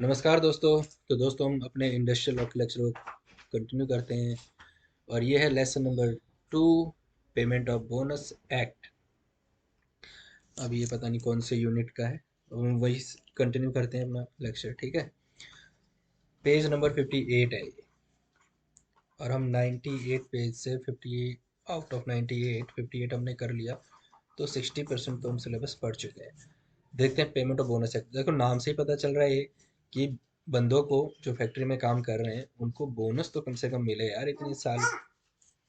नमस्कार दोस्तों। तो दोस्तों हम अपने इंडस्ट्रियल लॉ के लेक्चर को कंटिन्यू करते हैं और ये है lesson number 2, payment of bonus act. अब ये पता नहीं कौन से यूनिट का है, अब हम वही कंटिन्यू करते हैं अपना लेक्चर। ठीक है, पेज नंबर 58 है ये और हम 98 पेज से 58 आउट ऑफ 98 58 हमने कर लिया, तो 60% तो हम सिलेबस पढ़ चुके हैं। देखते हैं पेमेंट ऑफ बोनस एक्ट। देखो नाम से ही पता चल रहा है ये कि बंदों को जो फैक्ट्री में काम कर रहे हैं उनको बोनस तो कम से कम मिले यार। इतने साल,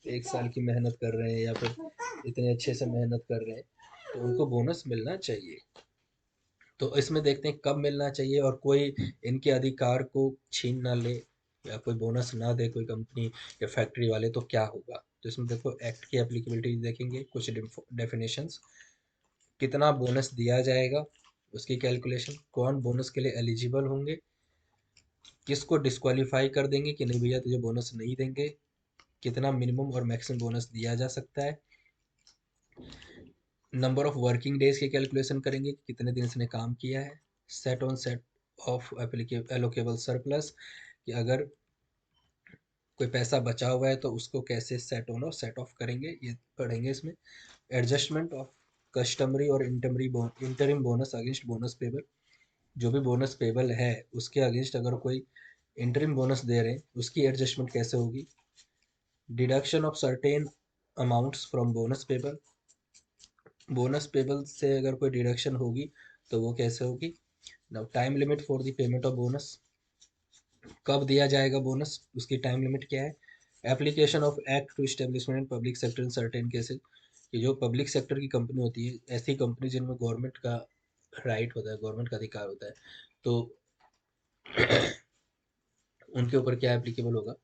एक साल की मेहनत कर रहे हैं या फिर इतने अच्छे से मेहनत कर रहे हैं, तो उनको बोनस मिलना चाहिए। तो इसमें देखते हैं कब मिलना चाहिए और कोई इनके अधिकार को छीन ना ले या कोई बोनस ना दे कोई कंपनी या फैक्ट्री वाले, तो क्या होगा। तो इसमें देखो एक्ट की एप्लीकेबिलिटी देखेंगे, कुछ डेफिनेशंस, कितना बोनस दिया जाएगा, उसकी कैलकुलेशन, कौन बोनस के लिए एलिजिबल होंगे, किसको डिस्क्वालीफाई कर देंगे कि नहीं भैया तुझे बोनस नहीं देंगे, कितना मिनिमम और मैक्सिमम बोनस दिया जा सकता है, नंबर ऑफ वर्किंग डेज की कैलकुलेशन करेंगे कि कितने दिन इसने काम किया है, set on set of allocable surplus, कि अगर कोई पैसा बचा हुआ है तो उसको कैसे सेट ऑन और सेट ऑफ करेंगे, ये पढ़ेंगे इसमें। एडजस्टमेंट ऑफ कस्टमरी और interim bonus against bonus payable, जो भी बोनस पेबल है उसके अगेंस्ट अगर कोई इंटरिम बोनस दे रहे हैं उसकी एडजस्टमेंट कैसे होगी। Deduction of certain amounts from bonus payable, bonus payable से अगर कोई डिडक्शन होगी तो वो कैसे होगी। Now time limit for the payment of bonus, कब दिया जाएगा बोनस, उसकी टाइम लिमिट क्या है। Application of act to establishment public sector in certain cases, कि जो पब्लिक सेक्टर की कंपनी होती है, ऐसी कंपनी जिनमें गवर्नमेंट का राइट होता है, गवर्नमेंट का अधिकार होता है, तो उनके ऊपर क्या एप्लीकेबल होगा।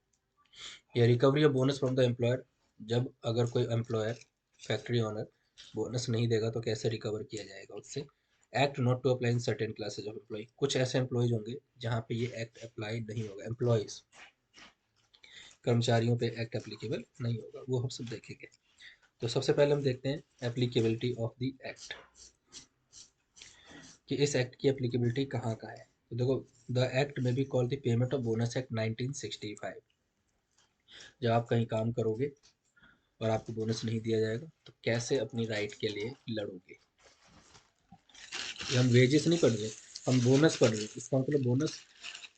या recovery of bonus from the employer, जब अगर कोई एम्प्लॉयर, फैक्ट्री ओनर बोनस नहीं देगा तो कैसे रिकवर किया जाएगा उससे। Act not to apply in certain classes of employ, कुछ ऐसे एम्प्लॉयज होंगे जहाँ पे ये एक्ट अप्लाई नहीं होगा, एम्प्लॉयज, कर्मचारियों पे एक्ट एप्लीकेबल नहीं होगा, वो हम सब देखेंगे। तो सबसे पहले हम देखते हैं एप्लीकेबिलिटी ऑफ द एक्ट, कि इस एक्ट की एप्लीकेबिलिटी कहाँ कहाँ है। तो देखो, द एक्ट में be called the payment of bonus act 1965। जब आप कहीं काम करोगे और आपको बोनस नहीं दिया जाएगा तो कैसे अपनी राइट के लिए लड़ोगे। ये हम वेजेस नहीं पढ़ रहे, हम बोनस पढ़ रहे हैं। इसका मतलब बोनस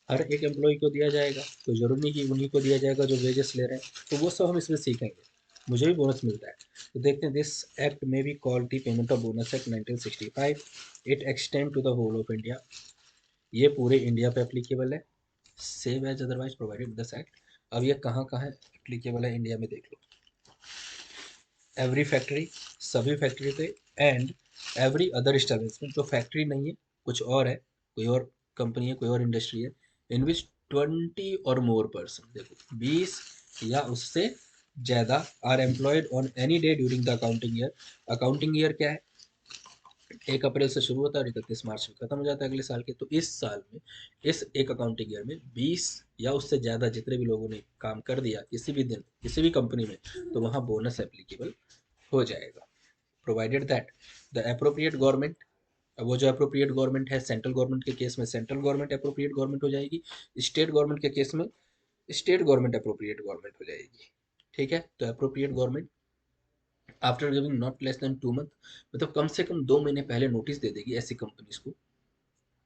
हर एक एम्प्लॉय को दिया जाएगा, कोई जरूरी नहीं कि उन्हीं को दिया जाएगा जो वेजेस ले रहे हैं। तो वो सब हम इसमें सीखेंगे। मुझे भी बोनस मिलता है। तो देखते हैं, दिस एक्ट में be called the payment of bonus act 1965। It extend to the whole of India, ये पूरे इंडिया पे एप्लीकेबल है। Same as otherwise provided this act. अब ये कहाँ कहाँ एप्लीकेबल है इंडिया में देख लो। एवरी फैक्ट्री, सभी फैक्ट्री पे, एंड एवरी अदर इस्टेब्लिशमेंट, जो फैक्ट्री नहीं है कुछ और है, कोई और कंपनी है, कोई और इंडस्ट्री है, इन विच 20 और मोर पर्सन, देखो 20 या उससे ज़्यादा, are employed on any day during the accounting year. Accounting year क्या है, 1 अप्रैल से शुरू होता है और 31 मार्च में खत्म हो जाता है अगले साल के। तो इस साल में, इस एक अकाउंटिंग ईयर में 20 या उससे ज़्यादा जितने भी लोगों ने काम कर दिया किसी भी दिन किसी भी कंपनी में, तो वहाँ बोनस एप्लीकेबल हो जाएगा, provided that the appropriate government. अब वो जो अप्रोप्रिएट गवर्नमेंट है, सेंट्रल गवर्नमेंट के केस में सेंट्रल गवर्नमेंट अप्रोप्रिएट गवर्नमेंट हो जाएगी, स्टेट गवर्नमेंट के केस में स्टेट गवर्नमेंट अप्रोप्रिएट गवर्नमेंट हो जाएगी। ठीक है, तो appropriate government after giving not less than 2 month, मतलब कम से कम 2 महीने पहले नोटिस दे देगी ऐसी कंपनीज को।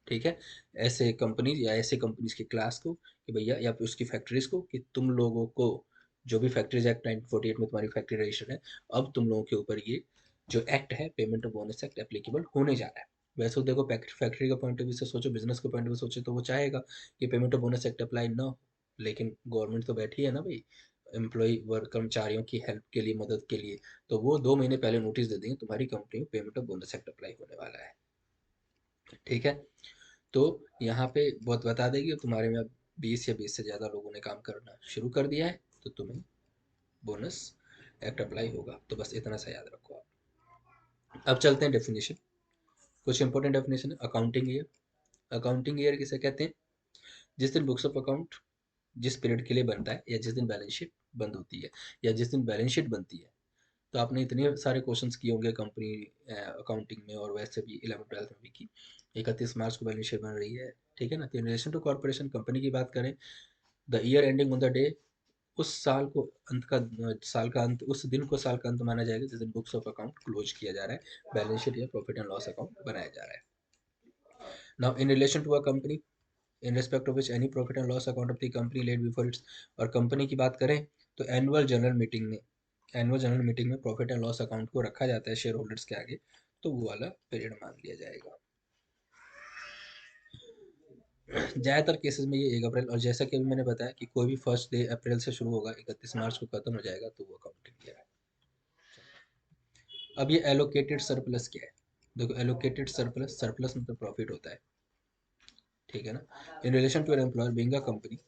ठीक है, ऐसे कंपनीज या ऐसे कंपनीज की क्लास को कि भैया, या फिर उसकी फैक्ट्रीज को, कि तुम लोगों को, जो भी फैक्ट्रीज एक्ट 1948 में तुम्हारी फैक्ट्री रजिस्टर्ड है, अब तुम लोगों के ऊपर ये जो एक्ट है, payment of bonus act, applicable होने जा रहा है। वैसे तो देखो, फैक्ट्री का पॉइंट ऑफ व्यू से सोचो, बिजनेस के पॉइंट ऑफ व्यू सोचे, तो वो चाहेगा कि payment of bonus act apply ना हो। लेकिन गवर्नमेंट तो बैठी है ना भाई, एम्प्लॉय वर्क कर्मचारियों की हेल्प के लिए, मदद के लिए, तो वो 2 महीने पहले नोटिस दे देंगे तुम्हारी कंपनी में payment of bonus act apply होने वाला है। ठीक है, तो यहाँ पे बहुत बता देगी तुम्हारे में अब 20 या 20 से ज़्यादा लोगों ने काम करना शुरू कर दिया है तो तुम्हें बोनस एक्ट अप्लाई होगा। तो बस इतना सा याद रखो आप। अब चलते हैं डेफिनेशन, कुछ इंपॉर्टेंट डेफिनेशन है। अकाउंटिंग ईयर, अकाउंटिंग ईयर किसे कहते हैं, जिस दिन बुक्स ऑफ अकाउंट जिस पीरियड के लिए बनता है, या जिस दिन बैलेंस शीट बंद होती है, या जिस दिन बैलेंस शीट बनती है, तो आपने इतने सारे क्वेश्चंस किए होंगे कंपनी अकाउंटिंग में और वैसे भी 11th 12th में भी कि 31 मार्च को बैलेंस शीट बन रही है, ठीक है ना। तो in relation to corporation company की बात करें, the year ending on the day, उस साल को अंत का साल का अंत, उस दिन को साल का अंत माना जाएगा जिस दिन बुक्स ऑफ अकाउंट क्लोज किया जा रहा है, बैलेंस शीट या प्रॉफिट एंड लॉस अकाउंट बनाया जा रहा है। Now in relation to a company in respect of which any profit and loss account of the company laid before its, और कंपनी की बात करें तो एनुअल जनरल मीटिंग में प्रॉफिट एंड लॉस अकाउंट को रखा जाता है शेयर होल्डर्स के आगे, तो वो वाला पीरियड मान लिया जाएगा। ज़्यादातर केसेस में ये 1 अप्रैल, और जैसा कि अभी मैंने बताया कि कोई भी फर्स्ट डे अप्रैल से शुरू होगा 31 मार्च को खत्म हो जाएगा, तो वो अकाउंटिंग ईयर है। अब ये एलोकेटेड सरप्लस क्या है? देखो एलोकेटेड सरप्लस, सरप्लस मतलब प्रॉफिट होता है, ठीक है ना। In relation to an employer being a company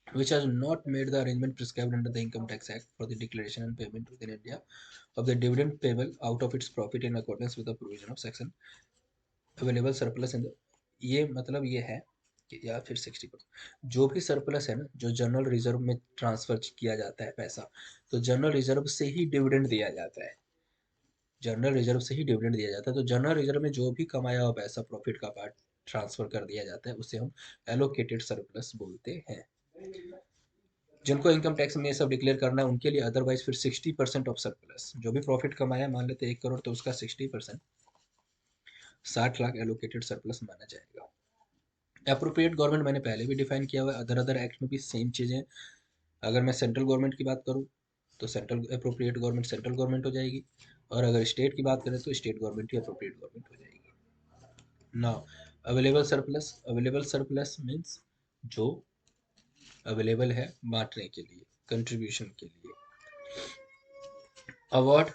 which has not made the arrangement prescribed under the Income Tax Act for the declaration and payment within India of the dividend payable out of its profit in accordance with the provision of section available surplus in the, ये मतलब ये है कि या फिर 60%, जो भी surplus है ना, जो जनरल रिजर्व में ट्रांसफर किया जाता है पैसा, तो जनरल रिजर्व से ही डिविडेंड दिया जाता है, जनरल रिजर्व से ही डिविडेंड दिया जाता है। तो जनरल रिजर्व में जो भी कमाया हुआ पैसा प्रॉफिट का पार्ट ट्रांसफर कर दिया जाता है, उसे हम एलोकेटेड सरप्लस बोलते हैं। जिनको इनकम टैक्स में ये सब डिक्लेयर करना है उनके लिए, अदरवाइज फिर 60% ऑफ सरप्लस, जो भी प्रॉफिट कमाया मान लेते 1 करोड़, तो उसका 60% 60 लाख एलोकेटेड सरप्लस माना जाएगा। अप्रोप्रिएट गवर्नमेंट मैंने पहले भी डिफाइन किया हुआ है, अदर अदर एक्ट में भी सेम चीज़ें। अगर मैं सेंट्रल गवर्नमेंट की बात करूँ तो central appropriate government central government हो जाएगी, और अगर स्टेट की बात करें तो स्टेट गवर्नमेंट ही अप्रोप्रिएट गवर्नमेंट हो जाएगी। नाउ अवेलेबल सरप्लस मीन्स जो अवेलेबल है बांटने के लिए, कंट्रीब्यूशन के लिए। अवार्ड,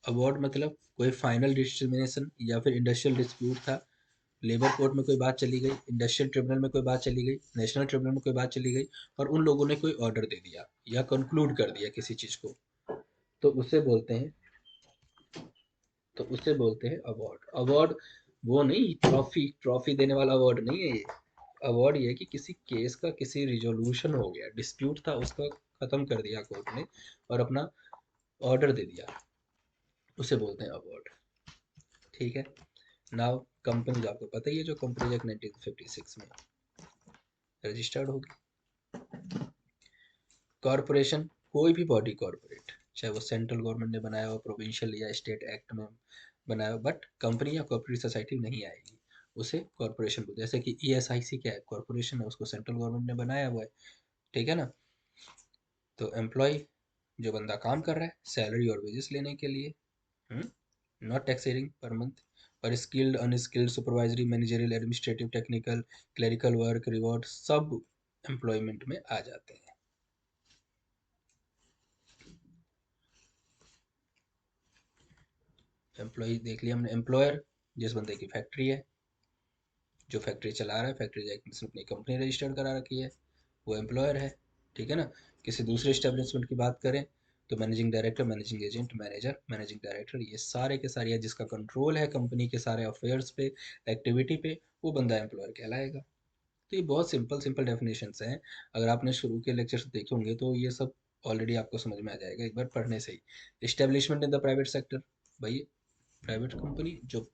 अवार्ड मतलब कोई फाइनल डिटर्मिनेशन या फिर इंडस्ट्रियल डिस्प्यूट था, लेबर कोर्ट में कोई बात चली गई, इंडस्ट्रियल ट्रिब्यूनल में कोई बात चली गई, नेशनल ट्रिब्यूनल में कोई बात चली गई, और उन लोगों ने कोई ऑर्डर दे दिया या कंक्लूड कर दिया किसी चीज को, तो उसे बोलते हैं, अवार्ड। अवार्ड वो नहीं, ट्रॉफी ट्रॉफी देने वाला अवार्ड नहीं है ये। अवार्ड ये है कि किसी केस का किसी रिजोल्यूशन हो गया, डिस्प्यूट था उसका खत्म कर दिया कोर्ट ने और अपना ऑर्डर दे दिया, उसे बोलते हैं अवार्ड, ठीक है। नाउ कंपनी, आपको पता ही है जो कंपनी एक्ट 1956 में रजिस्टर्ड होगी। कॉरपोरेशन, कोई भी बॉडी कॉरपोरेट, चाहे वो सेंट्रल गवर्नमेंट ने बनाया हो, प्रोविंशियल या स्टेट एक्ट में बनाया हो, बट कंपनी या कॉर्पोरेट सोसाइटी नहीं आएगी, उसे कॉरपोरेशन बोलते हैं। जैसे कि ईएसआईसी क्या है, कॉरपोरेशन है, उसको सेंट्रल गवर्नमेंट ने बनाया हुआ है, ठीक है ना। तो एम्प्लॉय, जो बंदा काम कर रहा है सैलरी और वेजेस लेने के लिए, नॉट टैक्सेरिंग पर मंथ, और skilled unskilled supervisory managerial administrative technical clerical work reward सब एम्प्लॉयमेंट में आ जाते हैं। एम्प्लॉय देख लिया हमने। एम्प्लॉयर, जिस बंदे की फैक्ट्री है, जो फैक्ट्री चला रहा है, फैक्ट्री एक्ट में अपनी कंपनी रजिस्टर्ड करा रखी है, वो एम्प्लॉयर है, ठीक है ना। किसी दूसरे इस्टेब्लिशमेंट की बात करें तो managing director, managing agent, manager, managing director, ये सारे के सारे, जिसका कंट्रोल है कंपनी के सारे अफेयर्स पे, एक्टिविटी पे, वो बंदा एम्प्लॉयर कहलाएगा। तो ये बहुत सिंपल सिंपल डेफिनेशंस हैं, अगर आपने शुरू के लेक्चर्स देखे होंगे तो ये सब ऑलरेडी आपको समझ में आ जाएगा एक बार पढ़ने से ही। Establishment in the private sector, भाई प्राइवेट कंपनी जो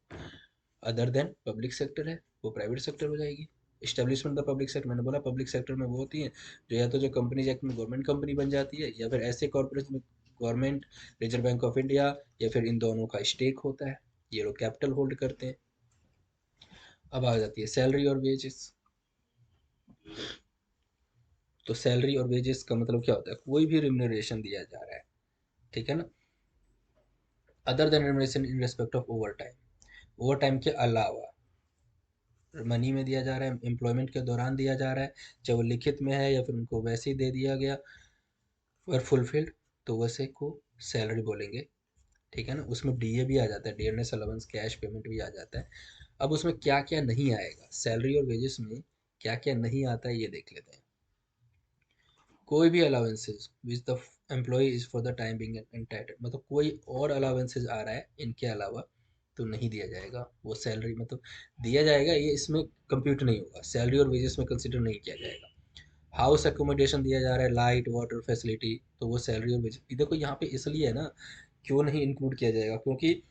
अदर देन पब्लिक सेक्टर है वो प्राइवेट सेक्टर हो जाएगी। इस्टेब्लिशमेंट द पब्लिक सेक्टर, मैंने बोला पब्लिक सेक्टर में वो होती है जो या तो जो कंपनीज एक्ट में गवर्नमेंट कंपनी बन जाती है, या फिर ऐसे कॉर्पोरेट में government, reserve bank of India, या फिर इन दोनों का स्टेक होता है, ये लोग कैपिटल होल्ड करते हैं। अब आ जाती है सैलरी और वेजेस। तो सैलरी और वेजेस का मतलब क्या होता है, कोई भी रिम्यूनरेशन दिया जा रहा है, ठीक है ना, other than remuneration in respect of over time, over time के अलावा मनी में दिया जा रहा है, एम्प्लॉयमेंट के दौरान दिया जा रहा है, चाहे वो लिखित में है या फिर उनको वैसे ही दे दिया गया, और फुलफिल्ड, तो वैसे को सैलरी बोलेंगे, ठीक है ना। उसमें डीए भी आ जाता है, डियरनेस अलाउंस, कैश पेमेंट भी आ जाता है। अब उसमें क्या क्या नहीं आएगा, सैलरी और वेजेस में क्या क्या नहीं आता है ये देख लेते हैं। कोई भी allowances which the employ is for the time being entitled, मतलब कोई और अलाउंसेज आ रहा है इनके अलावा तो नहीं दिया जाएगा, वो सैलरी मतलब दिया जाएगा, ये इसमें कंप्यूट नहीं होगा, सैलरी और वेजेस में कंसिडर नहीं किया जाएगा। हाउस एकोमोडेशन दिया जा रहा है, लाइट वाटर फैसिलिटी, तो वो सैलरी और वेज। देखो यहाँ पे इसलिए है ना, क्यों नहीं इंक्लूड किया जाएगा, क्योंकि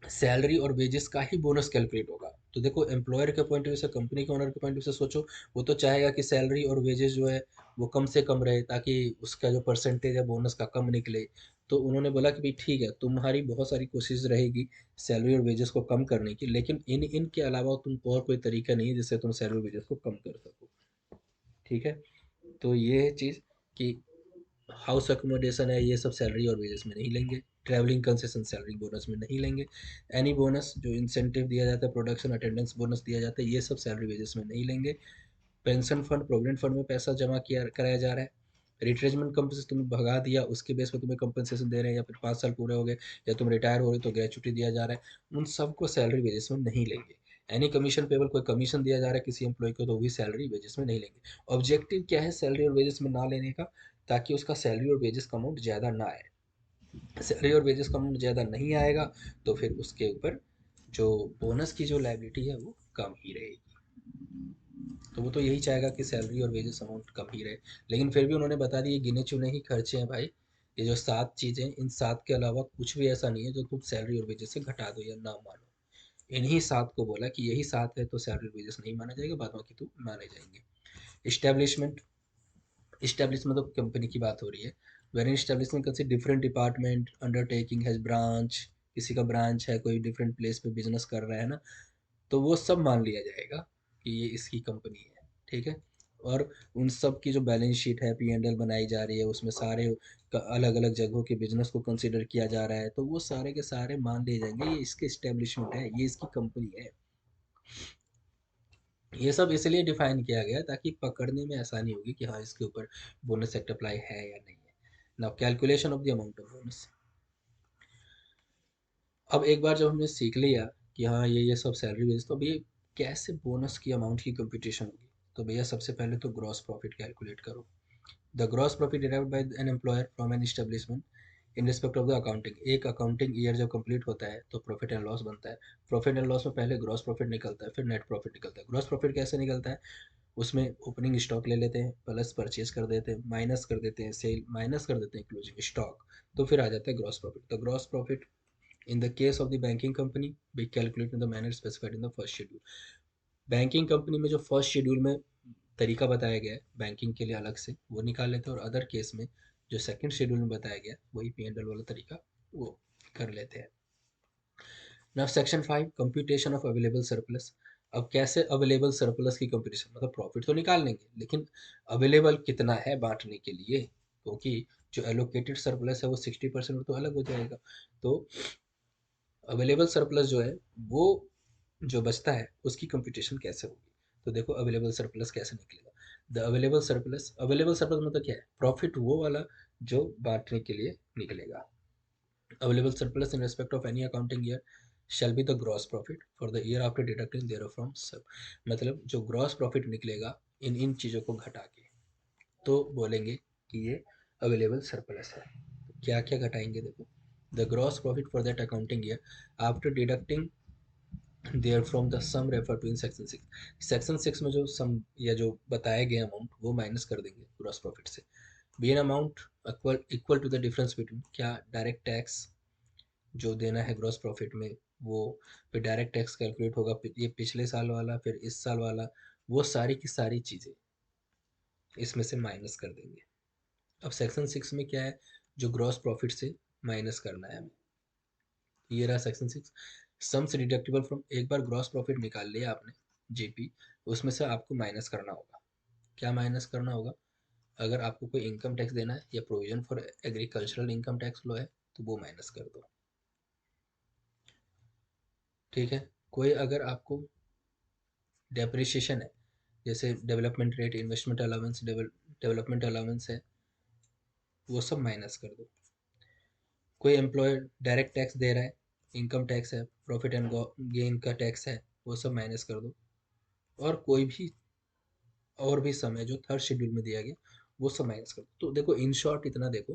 सैलरी और वेजेस का ही बोनस कैलकुलेट होगा। तो देखो एम्प्लॉयर के पॉइंट ऑफ व्यू से, कंपनी के ओनर के पॉइंट ऑफ व्यू से सोचो, वो तो चाहेगा कि सैलरी और वेजेस जो है वो कम से कम रहे, ताकि उसका जो परसेंटेज है बोनस का कम निकले। तो उन्होंने बोला कि भाई ठीक है, तुम्हारी बहुत सारी कोशिश रहेगी सैलरी और वेजेस को कम करने की, लेकिन इनके अलावा तुमको और कोई तरीका नहीं है जिससे तुम सैलरी और वेजेस को कम कर सको। ठीक है, तो ये है चीज़ कि हाउस अकोमोडेशन है, ये सब सैलरी और वेजेस में नहीं लेंगे। ट्रैवलिंग कंसेशन सैलरी बोनस में नहीं लेंगे। एनी बोनस जो इंसेंटिव दिया जाता है, प्रोडक्शन अटेंडेंस बोनस दिया जाता है, ये सब सैलरी वेजेस में नहीं लेंगे। पेंशन फंड प्रोविडेंट फंड में पैसा जमा किया कराया जा रहा है। रिट्रेजमेंट कंपनी से तुम्हें भगा दिया, उसके बेस पर तुम्हें कंपनसेशन दे रहे हैं, या फिर 5 साल पूरे हो गए, या तुम रिटायर हो रहे तो ग्रेचुटी दिया जा रहा है, उन सबको सैलरी वेजेस में नहीं लेंगे। एनी कमीशन पेबल, कोई कमीशन दिया जा रहा है किसी एम्प्लॉय को, तो वो भी सैलरी वेजेस में नहीं लेंगे। ऑब्जेक्टिव क्या है सैलरी और वेजेस में ना लेने का, ताकि उसका सैलरी और वेजेस का अमाउंट ज़्यादा ना आए। सैलरी और वेजेस का अमाउंट ज़्यादा नहीं आएगा तो फिर उसके ऊपर जो बोनस की जो लायबिलिटी है वो कम ही रहेगी। तो वो तो यही चाहेगा कि सैलरी और वेजेस अमाउंट कम ही रहे। लेकिन फिर भी उन्होंने बता दिए गिने चुने ही खर्चे हैं भाई, ये जो 7 चीज़ें, इन 7 के अलावा कुछ भी ऐसा नहीं है जो तुम सैलरी और वेजेस से घटा दो या ना मानो। इन्हीं 7 को बोला कि यही 7 है तो सैलरी और वेजेस नहीं माना जाएगा, बाद बाकी तो माने जाएंगे। इस्टेब्लिशमेंट, इस्टेब्लिशमेंट तो कंपनी की बात हो रही है। Where in establishment consist different department undertaking has branch, किसी का ब्रांच है, कोई डिफरेंट प्लेस पे बिजनेस कर रहा है ना, तो वो सब मान लिया जाएगा कि ये इसकी कंपनी है। ठीक है, और उन सब की जो बैलेंस शीट है, पी एंड एल बनाई जा रही है, उसमें सारे अलग अलग जगहों के बिजनेस को कंसिडर किया जा रहा है, तो वो सारे के सारे मान लिए जाएंगे, ये इसके इस्टेब्लिशमेंट है, ये इसकी कंपनी है। ये सब इसलिए डिफाइन किया गया ताकि पकड़ने में आसानी होगी कि हाँ इसके ऊपर बोनस एक्ट अप्लाई है या नहीं है। Now calculation of the amount of bonus. अब एक बार जब हमने सीख लिया कि हाँ ये सब सैलरी बेस, तो अब ये कैसे बोनस की अमाउंट की कंप्यूटेशन होगी। तो भैया सबसे पहले तो ग्रॉस प्रॉफिट कैलकुलेट करो। The gross profit derived bye an employer from an establishment in respect of the accounting. एक अकाउंटिंग ईयर जब कंप्लीट होता है तो प्रॉफिट एंड लॉस बनता है। प्रॉफिट एंड लॉस में पहले ग्रॉस प्रॉफिट निकलता है, फिर नेट प्रॉफिट निकलता है। ग्रॉस प्रॉफिट कैसे निकलता है, उसमें ओपनिंग स्टॉक ले लेते हैं, प्लस परचेज कर देते हैं, माइनस कर देते हैं सेल, माइनस कर देते हैं क्लोजिंग स्टॉक, तो फिर आ जाता है gross profit. The gross profit in the case of the banking company be calculate in the manner specified in the first schedule. Banking company में जो फर्स्ट शेड्यूल में तरीका बताया गया है बैंकिंग के लिए अलग से, वो निकाल लेते हैं, और अदर केस में जो सेकंड शेड्यूल में बताया गया वही पी एंड एल वाला तरीका वो कर लेते हैं। Now section 5 computation of available surplus. अब कैसे अवेलेबल सरप्लस की कंप्यूटेशन, मतलब प्रॉफिट तो निकाल लेंगे लेकिन अवेलेबल कितना है बांटने के लिए, क्योंकि जो एलोकेटेड सरप्लस है वो 60% तो अलग हो जाएगा। तो अवेलेबल सरप्लस जो है वो जो बचता है उसकी कंप्यूटेशन कैसे होगी। तो देखो अवेलेबल सरप्लस कैसे निकलेगा। The available surplus, available surplus मतलब क्या है, प्रॉफिट वो वाला जो बांटने के लिए निकलेगा। Available surplus in respect of any accounting year shall be the gross profit for the year after deducting thereof from सब। मतलब जो ग्रॉस प्रॉफिट निकलेगा इन इन चीज़ों को घटा के, तो बोलेंगे कि ये अवेलेबल सरप्लस है। क्या क्या घटाएंगे देखो, the gross profit for that accounting year after deducting therefrom the sum refer to in section 6। Section 6 में जो सम या जो बताया गया अमाउंट वो माइनस कर देंगे ग्रॉस प्रॉफिट से। Be an amount equal equal to the difference between, क्या डायरेक्ट टैक्स जो देना है ग्रॉस प्रॉफिट में वो, फिर डायरेक्ट टैक्स कैलकुलेट होगा, ये पिछले साल वाला फिर इस साल वाला, वो सारी की सारी चीज़ें इसमें से माइनस कर देंगे। अब सेक्शन 6 में क्या है, जो ग्रॉस प्रॉफिट से माइनस करना है हमें, ये रहा सेक्शन 6। सम्स डिडक्टिबल फ्रॉम, एक बार ग्रॉस प्रॉफिट निकाल लिया आपने जीपी, उसमें से आपको माइनस करना होगा। क्या माइनस करना होगा, अगर आपको कोई इनकम टैक्स देना है या provision for agricultural income tax low है तो वो माइनस कर दो। ठीक है, कोई अगर आपको डेप्रिसिएशन है, जैसे development rate, investment allowance, development allowance है, वो सब माइनस कर दो। कोई एम्प्लॉयर डायरेक्ट टैक्स दे रहा है, इनकम टैक्स है, प्रॉफिट एंड गेन का टैक्स है, वो सब माइनस कर दो। और कोई भी और भी समय जो थर्ड शेड्यूल में दिया गया वो सब माइनस कर दो। तो देखो इन शॉर्ट इतना देखो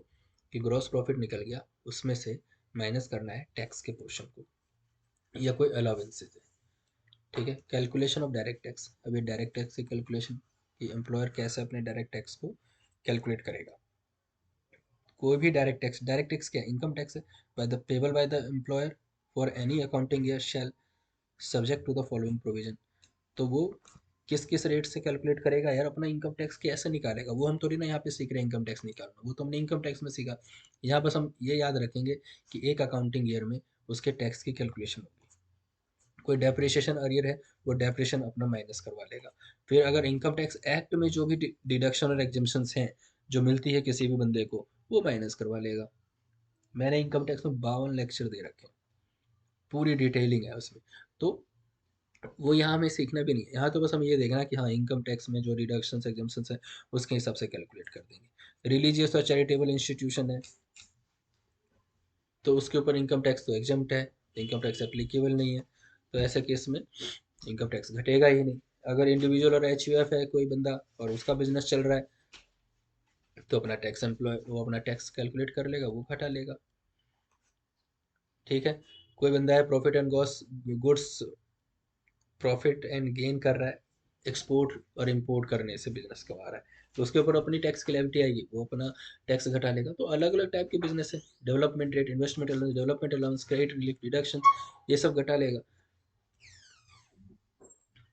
कि ग्रॉस प्रॉफिट निकल गया, उसमें से माइनस करना है टैक्स के पोर्शन को या कोई अलाउंसेज है। ठीक है, कैलकुलेशन ऑफ डायरेक्ट टैक्स, अभी डायरेक्ट टैक्स की कैलकुलेशन कि एम्प्लॉयर कैसे अपने डायरेक्ट टैक्स को कैलकुलेट करेगा। कोई भी डायरेक्ट टैक्स क्या है? इनकम टैक्स है। By the payable by the employer for any accounting year shall subject to the following provision. तो वो किस किस रेट से कैलकुलेट करेगा यार, अपना इनकम टैक्स कैसे निकालेगा? वो हम थोड़ी ना यहाँ पे सीख रहे हैं इनकम टैक्स निकालना, वो तो हमने इनकम टैक्स में सीखा। यहाँ बस हम ये याद रखेंगे कि एक अकाउंटिंग ईयर में उसके टैक्स की कैलकुलेशन होगी। कोई डेप्रिसिएशन अरियर है, वो डेप्रिसिएशन अपना माइनस करवा लेगा। फिर अगर इनकम टैक्स एक्ट में जो भी डिडक्शन और एग्जेम्पशंस हैं जो मिलती है किसी भी बंदे को, वो माइनस करवा लेगा। मैंने इनकम टैक्स में 52 लेक्चर दे रखे हैं, पूरी डिटेलिंग है उसमें। तो वो यहाँ हमें सीखना भी नहीं है, यहाँ तो बस हम ये देखना कि हाँ इनकम टैक्स में जो रिडक्शन एग्जाम्पशंस है उसके हिसाब से कैलकुलेट कर देंगे। रिलीजियस और चैरिटेबल इंस्टीट्यूशन है तो उसके ऊपर इनकम टैक्स तो एग्जम्प्ट है, इनकम टैक्स एप्लीकेबल नहीं है, तो ऐसे केस में इनकम टैक्स घटेगा ही नहीं। अगर इंडिविजुअल और एचयूएफ है कोई बंदा और उसका बिजनेस चल रहा है तो अपना टैक्स एम्प्लॉय वो अपना टैक्स कैलकुलेट कर लेगा, वो घटा लेगा। ठीक है। कोई बंदा है profit and goods profit and gain कर रहा है, एक्सपोर्ट और इंपोर्ट करने से बिजनेस कमा रहा है, तो उसके ऊपर अपनी टैक्स क्लेविटी आएगी, वो अपना टैक्स घटा लेगा। तो अलग अलग टाइप के बिजनेस है, development rate, investment allowance, development allowance, credit relief, deduction, ये सब घटा लेगा।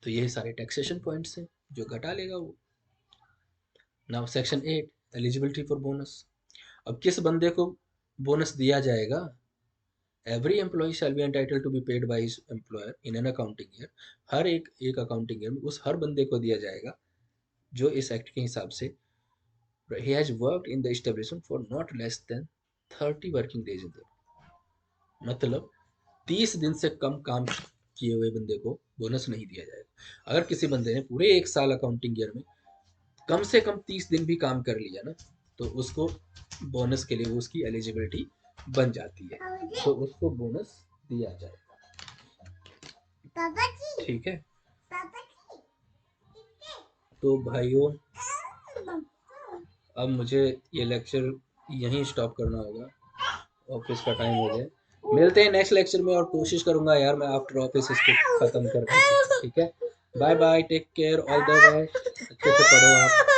तो यही सारे टैक्सेशन पॉइंट्स हैं जो घटा लेगा वो। Now section 8, eligibility for bonus. अब किस बंदे को बोनस दिया जाएगा? Every employee shall be entitled to be paid by his employer in an accounting year. हर एक अकाउंटिंग ईयर में उस हर बंदे को दिया जाएगा जो इस एक्ट के हिसाब से he has worked in the establishment for not less than 30 working days in the, मतलब 30 दिन से कम काम किए हुए बंदे को बोनस नहीं दिया जाएगा। अगर किसी बंदे ने पूरे एक साल अकाउंटिंग ईयर में कम से कम 30 दिन भी काम कर लिया ना, तो उसको बोनस के लिए उसकी एलिजिबिलिटी बन जाती है, तो उसको बोनस दिया जाएगा। ठीक है। तो भाइयों अब मुझे ये लेक्चर यहीं स्टॉप करना होगा, ऑफिस का टाइम हो गया। मिलते हैं नेक्स्ट लेक्चर में और कोशिश करूंगा यार मैं आफ्टर ऑफिस इसको खत्म कर दूं। ठीक है, bye bye, take care, all the best, अच्छे से पढ़ो आप।